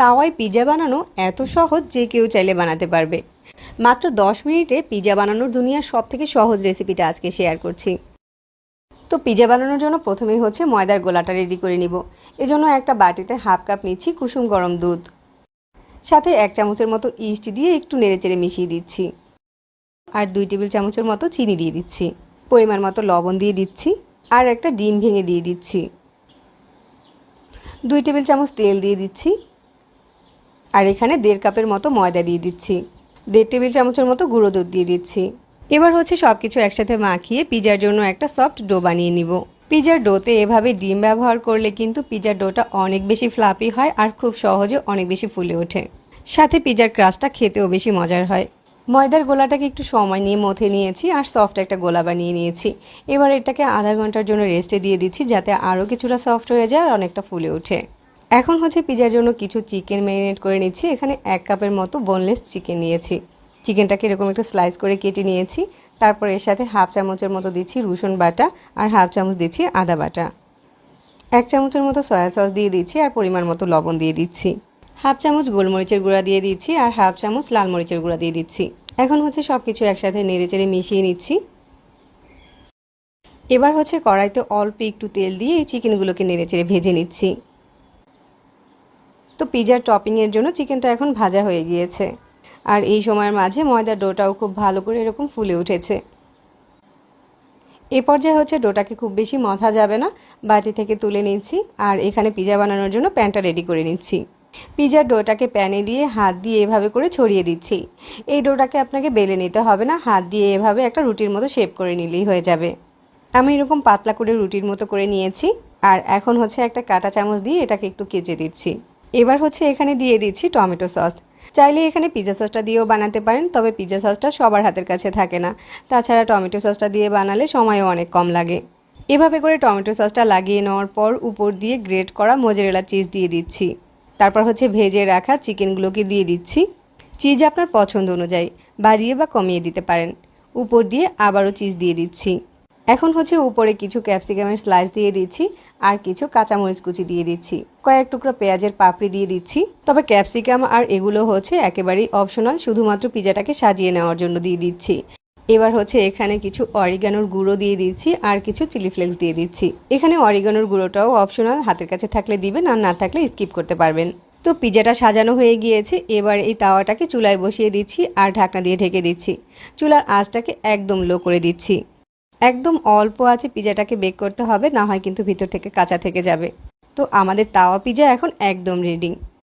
তাওয়ায় pizza বানানো এত সহজ যে কেউ চাইলে বানাতে পারবে। মাত্র 10 মিনিটে পিৎজা বানানোর দুনিয়ার সবথেকে সহজ রেসিপিটা আজকে শেয়ার করছি। তো পিৎজা বানানোর জন্য প্রথমেই হচ্ছে ময়দার গোলাটা রেডি করে নিব। এজন্য একটা বাটিতে হাফ কাপ নিচ্ছি কুসুম গরম দুধ, সাথে 1 চামচের মতো ইস্ট দিয়ে একটু নেড়েচেড়ে মিশিয়ে দিচ্ছি, আর 2 টেবিল চামচের মতো চিনি দিয়ে দিচ্ছি, পরিমাণ মতো লবণ দিয়ে দিচ্ছি, আর একটা ডিম ভেঙে দিয়ে দিচ্ছি, 2 টেবিল চামচ তেল দিয়ে দিচ্ছি, আর এখানে 1.5 কাপের মতো ময়দা দিয়ে দিচ্ছি, 1.5 টেবিল চামচের মতো গুঁড়ো দুধ দিয়ে দিচ্ছি। এবার হচ্ছে সব কিছু একসাথে মাখিয়ে পিৎজার জন্য একটা সফট ডো বানিয়ে নিব। পিৎজার ডোতে এভাবে ডিম ব্যবহার করলে কিন্তু পিৎজার ডোটা অনেক বেশি ফ্লাফি হয় আর খুব সহজে অনেক বেশি ফুলে ওঠে, সাথে পিৎজার ক্রাস্টটা খেতেও বেশি মজার হয়। ময়দার গোলাটাকে একটু সময় নিয়ে মথে নিয়েছি আর সফট একটা গোলা বানিয়ে নিয়েছি। এবার এটাকে আধা ঘন্টার জন্য রেস্টে দিয়ে দিচ্ছি যাতে আরও কিছুটা সফট হয়ে যায় আর অনেকটা ফুলে ওঠে। এখন হচ্ছে পিৎজার জন্য কিছু চিকেন ম্যারিনেট করে নিচ্ছি। এখানে 1 কাপের মতো বোনলেস চিকেন নিয়েছি। চিকেনটাকে এরকম একটু স্লাইস করে কেটে নিয়েছি। তারপর এর সাথে হাফ চামচের মতো দিচ্ছি রসুন বাটা আর হাফ চামচ দিচ্ছি আদা বাটা, 1 চামচের মতো সয়া সস দিয়ে দিচ্ছি আর পরিমাণ মতো লবণ দিয়ে দিচ্ছি, হাফ চামচ গোলমরিচের গুঁড়া দিয়ে দিচ্ছি আর হাফ চামচ লাল মরিচের গুঁড়া দিয়ে দিচ্ছি। এখন হচ্ছে সব কিছু একসাথে নেড়েচেড়ে মিশিয়ে নিচ্ছি। এবার হচ্ছে কড়াইতে অল্প একটু তেল দিয়ে এই চিকেনগুলোকে নেড়েচেড়ে ভেজে নিচ্ছি। তো পিৎজার টপিংয়ের জন্য চিকেনটা এখন ভাজা হয়ে গিয়েছে, আর এই সময়ের মাঝে ময়দার ডোটাও খুব ভালো করে এরকম ফুলে উঠেছে। এ পর্যায়ে হচ্ছে ডোটাকে খুব বেশি মথা যাবে না, বাটি থেকে তুলে নিচ্ছি আর এখানে পিৎজা বানানোর জন্য প্যানটা রেডি করে নিচ্ছি। পিৎজার ডোটাকে প্যানে দিয়ে হাত দিয়ে এভাবে করে ছড়িয়ে দিচ্ছি। এই ডোটাকে আপনাকে বেলে নিতে হবে না, হাত দিয়ে এভাবে একটা রুটির মতো শেপ করে নিলেই হয়ে যাবে। আমি এরকম পাতলা করে রুটির মতো করে নিয়েছি, আর এখন হচ্ছে একটা কাঁটা চামচ দিয়ে এটাকে একটু কেচে দিচ্ছি। এবার হচ্ছে এখানে দিয়ে দিচ্ছি টমেটো সস। চাইলে এখানে পিৎজা সসটা দিয়েও বানাতে পারেন, তবে পিৎজা সসটা সবার হাতের কাছে থাকে না। তাছাড়া টমেটো সসটা দিয়ে বানালে সময়ও অনেক কম লাগে। এভাবে করে টমেটো সসটা লাগিয়ে নেওয়ার পর উপর দিয়ে গ্রেট করা মোজারেলা চিজ দিয়ে দিচ্ছি। তারপর হচ্ছে ভেজে রাখা চিকেনগুলোকে দিয়ে দিচ্ছি। চিজ আপনার পছন্দ অনুযায়ী বাড়িয়ে বা কমিয়ে দিতে পারেন। উপর দিয়ে আবারও চিজ দিয়ে দিচ্ছি। এখন হচ্ছে উপরে কিছু ক্যাপসিকামের স্লাইস দিয়ে দিচ্ছি আর কিছু কাঁচামরিচ কুচি দিয়ে দিচ্ছি, কয়েক টুকরা পেঁয়াজের পাপড়ি দিয়ে দিচ্ছি। তবে ক্যাপসিকাম আর এগুলো হচ্ছে একেবারেই অপশনাল, শুধুমাত্র পিৎজাটাকে সাজিয়ে নেওয়ার জন্য দিয়ে দিচ্ছি। এবার হচ্ছে এখানে কিছু অরিগানোর গুঁড়ো দিয়ে দিচ্ছি আর কিছু চিলি ফ্লেক্স দিয়ে দিচ্ছি। এখানে অরিগানোর গুঁড়োটাও অপশনাল, হাতের কাছে থাকলে দিবেন আর না থাকলে স্কিপ করতে পারবেন। তো পিৎজাটা সাজানো হয়ে গিয়েছে। এবার এই তাওয়াটাকে চুলায় বসিয়ে দিচ্ছি আর ঢাকনা দিয়ে ঢেকে দিচ্ছি। চুলার আঁচটাকে একদম লো করে দিচ্ছি। একদম অল্প আছে পিৎজাটাকে বেক করতে হবে, না হয় কিন্তু ভিতর থেকে কাঁচা থেকে যাবে। তো আমাদের তাওয়া পিৎজা এখন একদম রেডি।